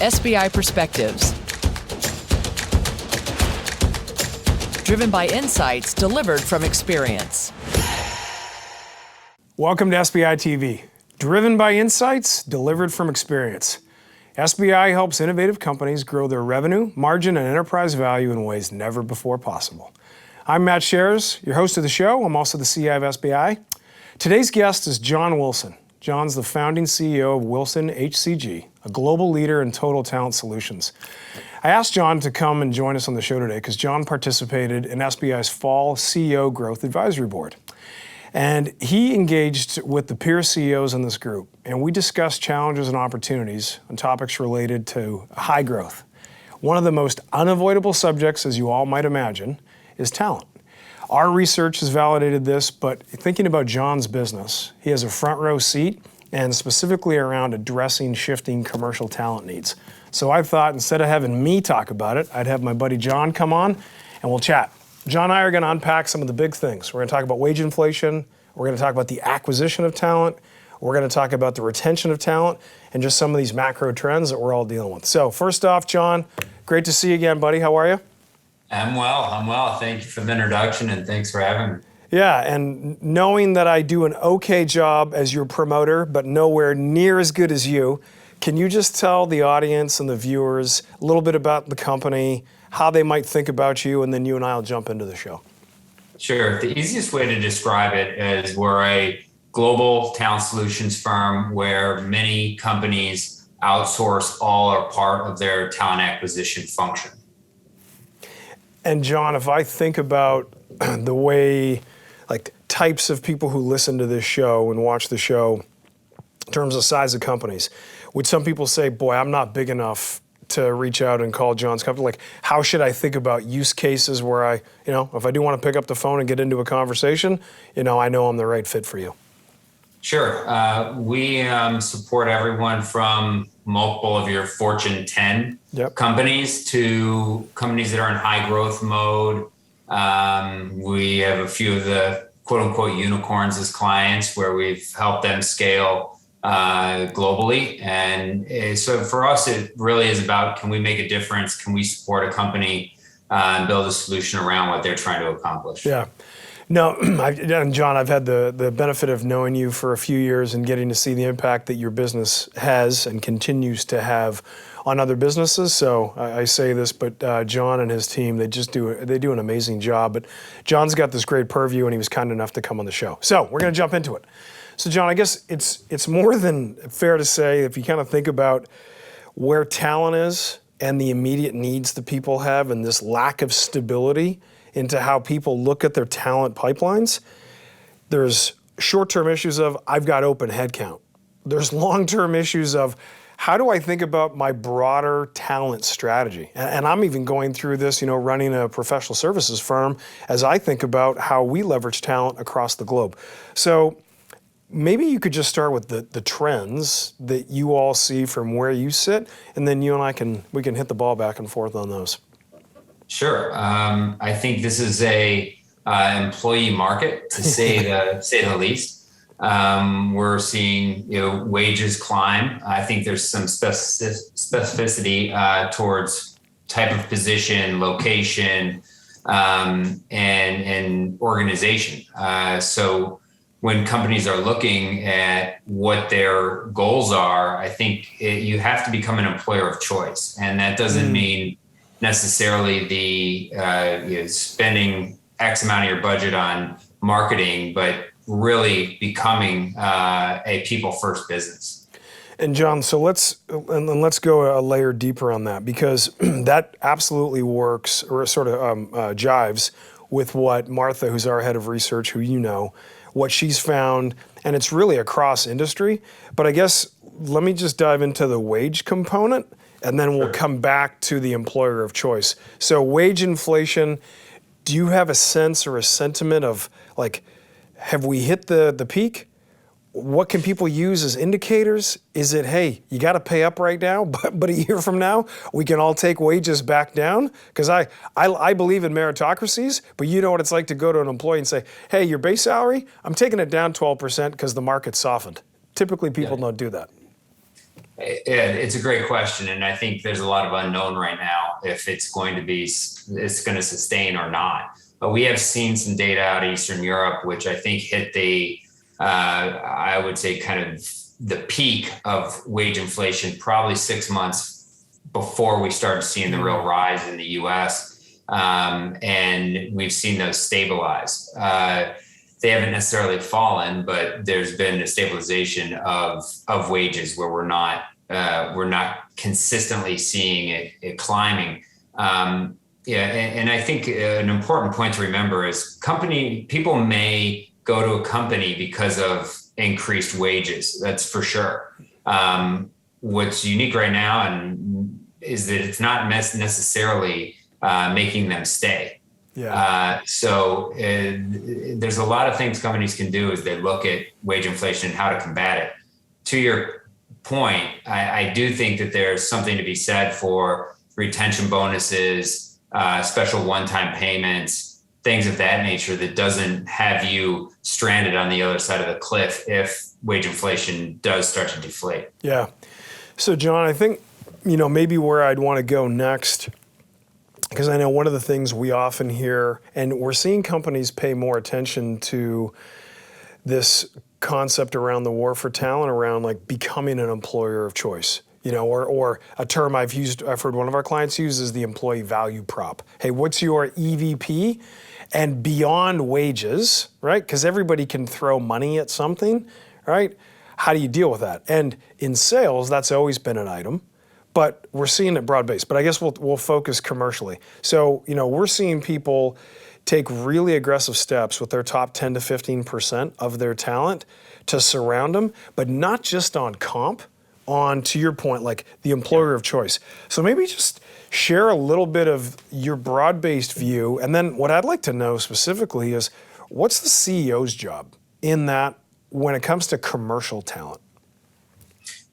SBI Perspectives. Driven by insights delivered from experience. Welcome to SBI TV. Driven by insights delivered from experience. SBI helps innovative companies grow their revenue, margin, and enterprise value in ways never before possible. I'm Matt Scherz, your host of the show. I'm also the CEO of SBI. Today's guest is John Wilson. John's the founding CEO of Wilson HCG, a global leader in total talent solutions. I asked John to come and join us on the show today because John participated in SBI's Fall CEO Growth Advisory Board. And he engaged with the peer CEOs in this group, and we discussed challenges and opportunities on topics related to high growth. One of the most unavoidable subjects, as you all might imagine, is talent. Our research has validated this, but thinking about John's business, he has a front row seat and specifically around addressing shifting commercial talent needs. So I thought instead of having me talk about it, I'd have my buddy John come on and we'll chat. John and I are going to unpack some of the big things. We're going to talk about wage inflation. We're going to talk about the acquisition of talent. We're going to talk about the retention of talent and just some of these macro trends that we're all dealing with. So first off, John, great to see you again, buddy. How are you? I'm well. Thank you for the introduction and thanks for having me. Yeah, and knowing that I do an okay job as your promoter, but nowhere near as good as you, can you just tell the audience and the viewers a little bit about the company, how they might think about you, and then you and I will jump into the show? Sure. The easiest way to describe it is we're a global talent solutions firm where many companies outsource all or part of their talent acquisition function. And John, if I think about the way, like types of people who listen to this show and watch the show in terms of size of companies, would some people say, boy, I'm not big enough to reach out and call John's company? Like, how should I think about use cases where I, if I do want to pick up the phone and get into a conversation, I know I'm the right fit for you? Sure. We support everyone from multiple of your Fortune 10 companies to companies that are in high growth mode. We have a few of the quote unquote unicorns as clients where we've helped them scale globally. And so for us, it really is about, can we make a difference? Can we support a company and build a solution around what they're trying to accomplish? Yeah. No, and John, I've had the benefit of knowing you for a few years and getting to see the impact that your business has and continues to have on other businesses. So I say this, but John and his team, they do an amazing job. But John's got this great purview, and he was kind enough to come on the show. So we're going to jump into it. So John, I guess it's more than fair to say, if you kind of think about where talent is and the immediate needs that people have and this lack of stability into how people look at their talent pipelines, there's short-term issues of, I've got open headcount. There's long-term issues of, how do I think about my broader talent strategy? And I'm even going through this, running a professional services firm as I think about how we leverage talent across the globe. So maybe you could just start with the trends that you all see from where you sit, and then you and we can hit the ball back and forth on those. Sure. I think this is a employee market, to say the least. We're seeing wages climb. I think there's some specificity towards type of position, location, and organization. So when companies are looking at what their goals are, I think you have to become an employer of choice, and that doesn't mean necessarily the spending X amount of your budget on marketing, but really becoming a people first business. And John, so let's go a layer deeper on that, because that absolutely works, or sort of jives with what Martha, who's our head of research, who what she's found, and it's really across industry. But I guess let me just dive into the wage component, and then we'll come back to the employer of choice. So wage inflation, do you have a sense or a sentiment of, like, have we hit the peak? What can people use as indicators? Is it, hey, you got to pay up right now, but a year from now, we can all take wages back down? Because I believe in meritocracies, but you know what it's like to go to an employee and say, hey, your base salary, I'm taking it down 12% because the market softened. Typically, people don't do that. It's a great question, and I think there's a lot of unknown right now if it's going to sustain or not. But we have seen some data out of Eastern Europe, which I think hit I would say kind of the peak of wage inflation probably 6 months before we started seeing the real rise in the U.S. And we've seen those stabilize. They haven't necessarily fallen, but there's been a stabilization of wages where we're not consistently seeing it climbing. And I think an important point to remember is people may go to a company because of increased wages. That's for sure. What's unique right now is that it's not necessarily making them stay. Yeah. So there's a lot of things companies can do as they look at wage inflation and how to combat it. To your point, I do think that there's something to be said for retention bonuses, special one-time payments, things of that nature that doesn't have you stranded on the other side of the cliff if wage inflation does start to deflate. Yeah. So John, I think, maybe where I'd want to go next, because I know one of the things we often hear, and we're seeing companies pay more attention to this concept around the war for talent, around like becoming an employer of choice, or a term I've heard one of our clients use is the employee value prop. Hey, what's your EVP? And beyond wages, right? Because everybody can throw money at something, right? How do you deal with that? And in sales, that's always been an item. But we're seeing it broad-based. But I guess we'll focus commercially. So, we're seeing people take really aggressive steps with their top 10 to 15% of their talent to surround them, but not just on comp, on, to your point, like the employer of choice. So maybe just share a little bit of your broad-based view. And then what I'd like to know specifically is, what's the CEO's job in that when it comes to commercial talent?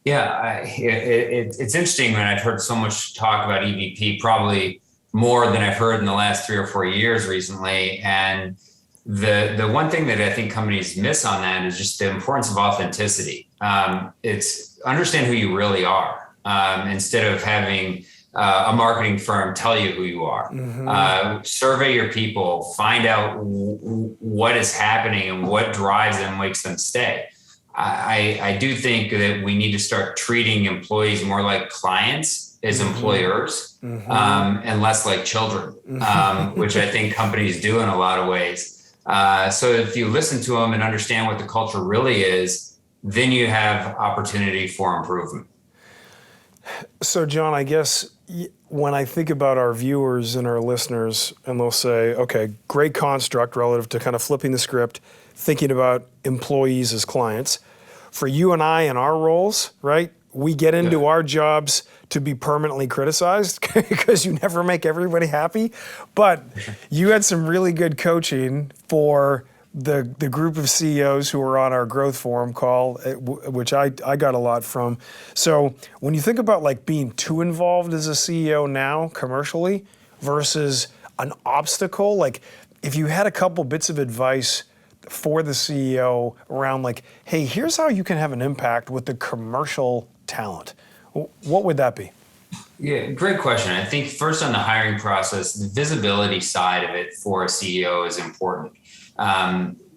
Yeah, it's interesting when I've heard so much talk about EVP, probably more than I've heard in the last 3 or 4 years recently. And the one thing that I think companies miss on that is just the importance of authenticity. It's understand who you really are, instead of having a marketing firm tell you who you are. Mm-hmm. Survey your people, find out what is happening and what drives them, makes them stay. I do think that we need to start treating employees more like clients as employers, and less like children, which I think companies do in a lot of ways. So if you listen to them and understand what the culture really is, then you have opportunity for improvement. So John, I guess when I think about our viewers and our listeners, and they'll say, okay, great construct relative to kind of flipping the script, thinking about employees as clients. For you and I in our roles, right? We get into our jobs to be permanently criticized because you never make everybody happy. But you had some really good coaching for the group of CEOs who were on our growth forum call, which I got a lot from. So when you think about like being too involved as a CEO now commercially versus an obstacle, like if you had a couple bits of advice for the CEO around like, hey, here's how you can have an impact with the commercial talent, what would that be? Yeah, great question. I think first on the hiring process, the visibility side of it for a CEO is important.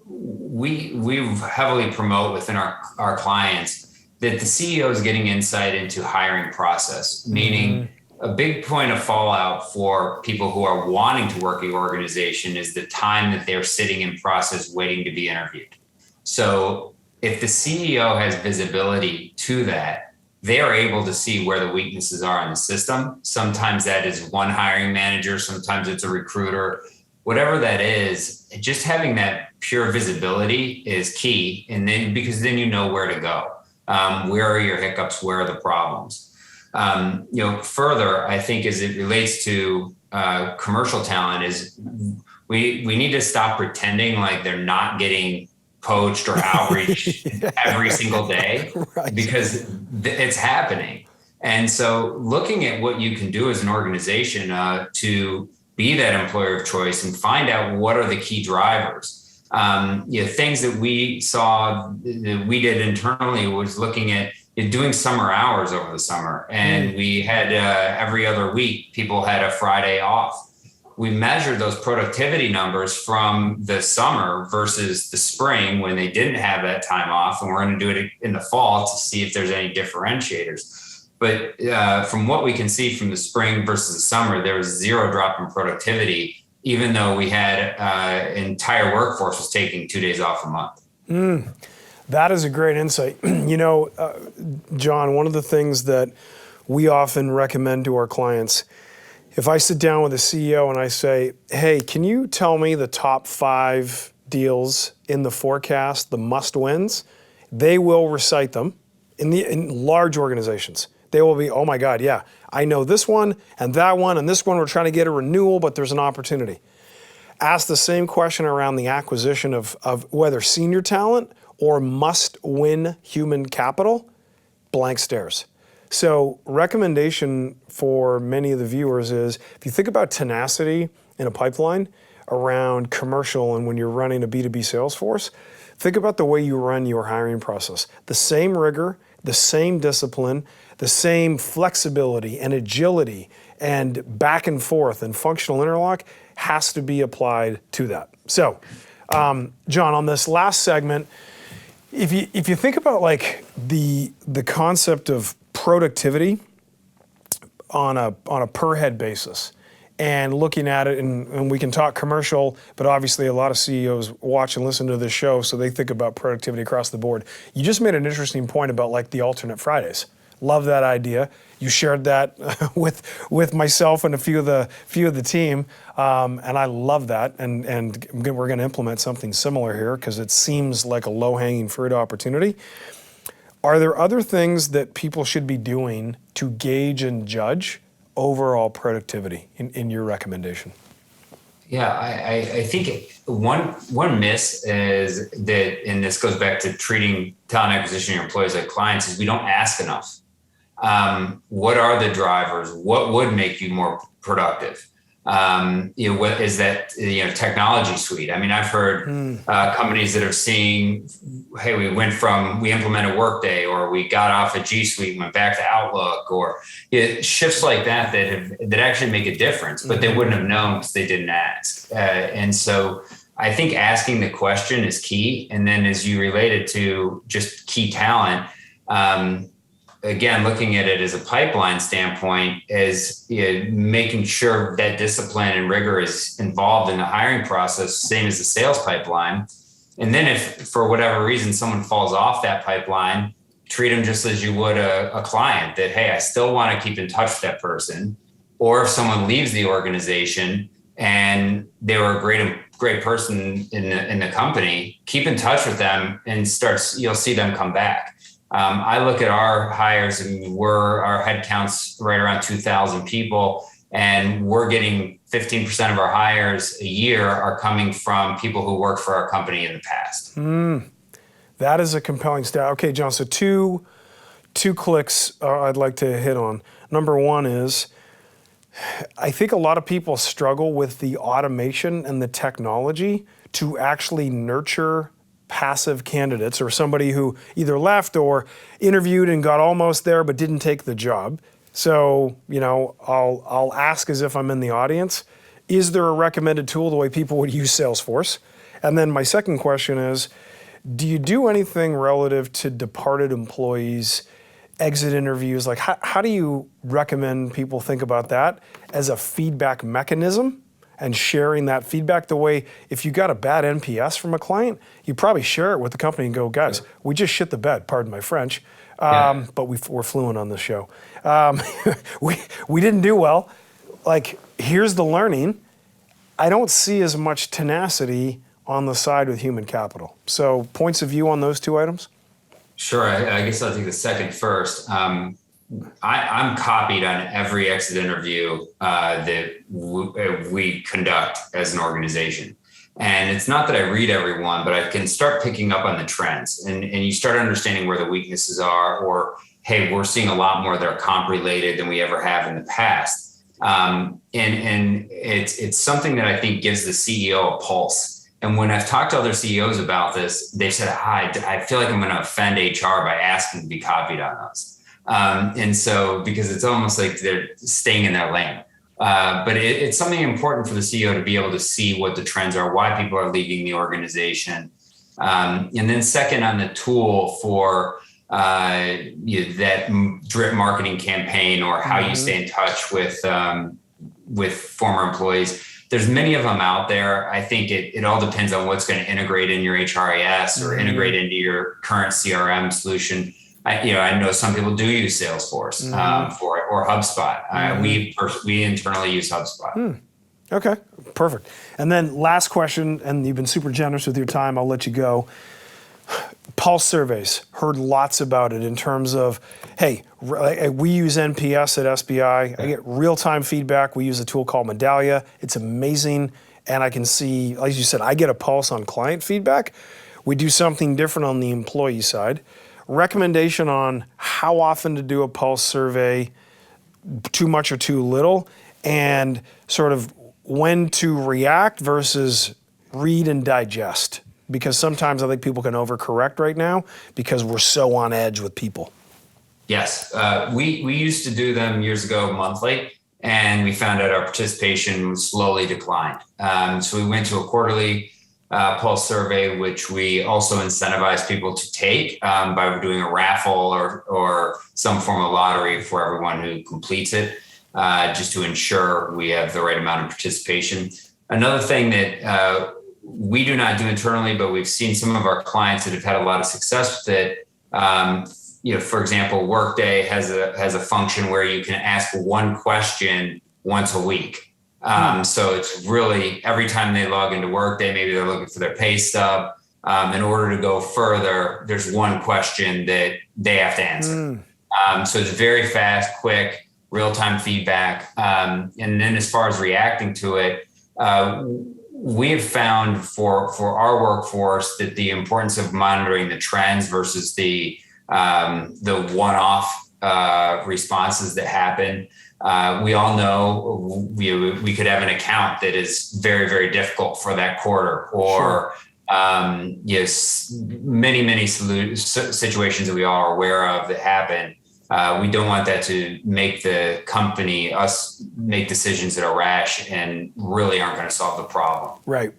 We heavily promote within our clients that the CEO is getting insight into hiring process, meaning a big point of fallout for people who are wanting to work in your organization is the time that they're sitting in process waiting to be interviewed. So if the CEO has visibility to that, they are able to see where the weaknesses are in the system. Sometimes that is one hiring manager, sometimes it's a recruiter, whatever that is, just having that pure visibility is key. And then, because then you know where to go. Where are your hiccups? Where are the problems? Further, I think as it relates to commercial talent is we need to stop pretending like they're not getting poached or outreach every single day, right, because it's happening. And so looking at what you can do as an organization to be that employer of choice and find out what are the key drivers. Things that we saw that we did internally was looking at doing summer hours over the summer. And we had every other week, people had a Friday off. We measured those productivity numbers from the summer versus the spring when they didn't have that time off. And we're going to do it in the fall to see if there's any differentiators. But from what we can see from the spring versus the summer, there was zero drop in productivity, even though we had entire workforce was taking 2 days off a month. That is a great insight. John, one of the things that we often recommend to our clients, if I sit down with a CEO and I say, hey, can you tell me the top 5 deals in the forecast, the must-wins? They will recite them in large organizations. They will be, oh my God, yeah, I know this one and this one we're trying to get a renewal, but there's an opportunity. Ask the same question around the acquisition of whether senior talent or must-win human capital, blank stares. So recommendation for many of the viewers is, if you think about tenacity in a pipeline around commercial and when you're running a B2B sales force, think about the way you run your hiring process. The same rigor, the same discipline, the same flexibility and agility and back and forth and functional interlock has to be applied to that. So, John, on this last segment, if you think about like the concept of productivity on a per head basis and looking at it, and we can talk commercial, but obviously a lot of CEOs watch and listen to this show, so they think about productivity across the board. You just made an interesting point about like the alternate Fridays. Love that idea. You shared that with myself and a few of the team, and I love that. And we're going to implement something similar here because it seems like a low-hanging fruit opportunity. Are there other things that people should be doing to gauge and judge overall productivity in your recommendation? Yeah, I think one miss is that, and this goes back to treating talent acquisition employees like clients, is we don't ask enough. What are the drivers? What would make you more productive? What is that, technology suite? I mean, I've heard companies that are seeing, hey, we implemented Workday, or we got off a G Suite and went back to Outlook, or shifts like that actually make a difference, but they wouldn't have known because they didn't ask. And so I think asking the question is key. And then as you related to just key talent, again, looking at it as a pipeline standpoint, is making sure that discipline and rigor is involved in the hiring process, same as the sales pipeline. And then if for whatever reason someone falls off that pipeline, treat them just as you would a client, that, hey, I still want to keep in touch with that person. Or if someone leaves the organization and they were a great person in the company, keep in touch with them and you'll see them come back. I look at our hires, and our headcount's right around 2,000 people, and we're getting 15% of our hires a year are coming from people who worked for our company in the past. That is a compelling stat. Okay, John, so two clicks I'd like to hit on. Number one is, I think a lot of people struggle with the automation and the technology to actually nurture passive candidates, or somebody who either left or interviewed and got almost there but didn't take the job. So, I'll ask as if I'm in the audience, is there a recommended tool the way people would use Salesforce? And then my second question is, do you do anything relative to departed employees, exit interviews? Like how do you recommend people think about that as a feedback mechanism? And sharing that feedback the way, if you got a bad NPS from a client, you probably share it with the company and go, guys, we just shit the bed, pardon my French, but we're fluent on this show. We didn't do well. Like, here's the learning. I don't see as much tenacity on the side with human capital. So points of view on those two items? Sure, I guess I'll take the second first. I'm copied on every exit interview that we conduct as an organization. And it's not that I read every one, but I can start picking up on the trends, and you start understanding where the weaknesses are, or, hey, we're seeing a lot more that are comp related than we ever have in the past. And it's something that I think gives the CEO a pulse. And when I've talked to other CEOs about this, they've said, I feel like I'm going to offend HR by asking to be copied on those. And so, because it's almost like they're staying in their lane. But it's something important for the CEO to be able to see what the trends are, why people are leaving the organization. And then second, on the tool for that drip marketing campaign, or how you stay in touch with former employees. There's many of them out there. I think it all depends on what's going to integrate in your HRIS or integrate into your current CRM solution. I know some people do use Salesforce for it, or HubSpot. We internally use HubSpot. Okay, perfect. And then last question, and you've been super generous with your time. I'll let you go. Pulse surveys, heard lots about it in terms of, hey, we use NPS at SBI. I get real-time feedback. We use a tool called Medallia. It's amazing. And I can see, like you said, I get a pulse on client feedback. We do something different on the employee side. Recommendation on how often to do a pulse survey, too much or too little, and sort of when to react versus read and digest. Because sometimes I think people can overcorrect right now because we're so on edge with people. Yes, we used to do them years ago monthly, and we found out our participation slowly declined. So we went to a quarterly pulse survey, which we also incentivize people to take by doing a raffle or some form of lottery for everyone who completes it, just to ensure we have the right amount of participation. Another thing that we do not do internally, but we've seen some of our clients that have had a lot of success with it. For example, Workday has a function where you can ask one question once a week. So it's really every time they log into Workday, maybe they're looking for their pay stub. In order to go further, there's one question that they have to answer. So it's very fast, quick, real-time feedback. And then as far as reacting to it, we have found for our workforce that the importance of monitoring the trends versus the one-off responses that happen. We all know we could have an account that is very, very difficult for that quarter, or many situations that we all are aware of that happen. We don't want that to make the company, us, make decisions that are rash and really aren't going to solve the problem. Right.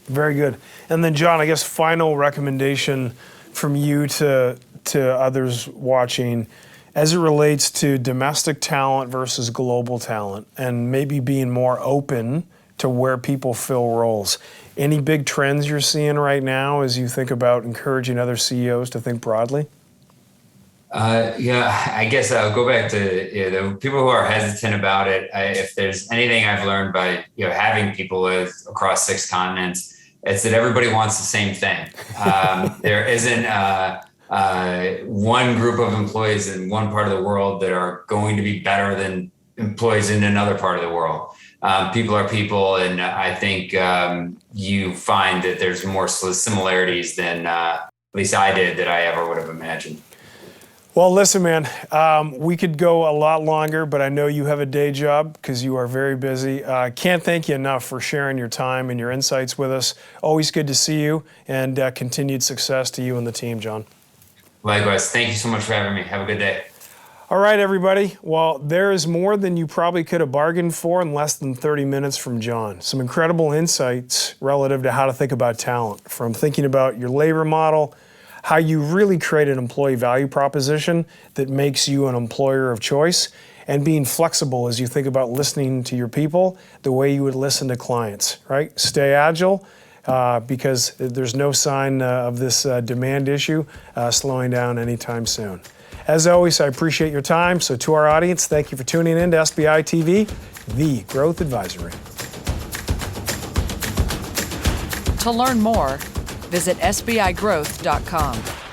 Very good. And then, John, I guess final recommendation from you to others watching as it relates to domestic talent versus global talent, and maybe being more open to where people fill roles. Any big trends you're seeing right now as you think about encouraging other CEOs to think broadly? I guess I'll go back to the people who are hesitant about it. If there's anything I've learned by having people across 6 continents, it's that everybody wants the same thing. There isn't one group of employees in one part of the world that are going to be better than employees in another part of the world. People are people, and I think you find that there's more similarities than at least I did that I ever would have imagined. Well, listen, man, we could go a lot longer, but I know you have a day job because you are very busy. Can't thank you enough for sharing your time and your insights with us. Always good to see you, and continued success to you and the team, John. Likewise. Thank you so much for having me. Have a good day. All right, everybody. Well, there is more than you probably could have bargained for in less than 30 minutes from John. Some incredible insights relative to how to think about talent, from thinking about your labor model, how you really create an employee value proposition that makes you an employer of choice, and being flexible as you think about listening to your people the way you would listen to clients, right? Stay agile because there's no sign of this demand issue slowing down anytime soon. As always, I appreciate your time. So to our audience, thank you for tuning in to SBI TV, the Growth Advisory. To learn more, visit sbigrowth.com.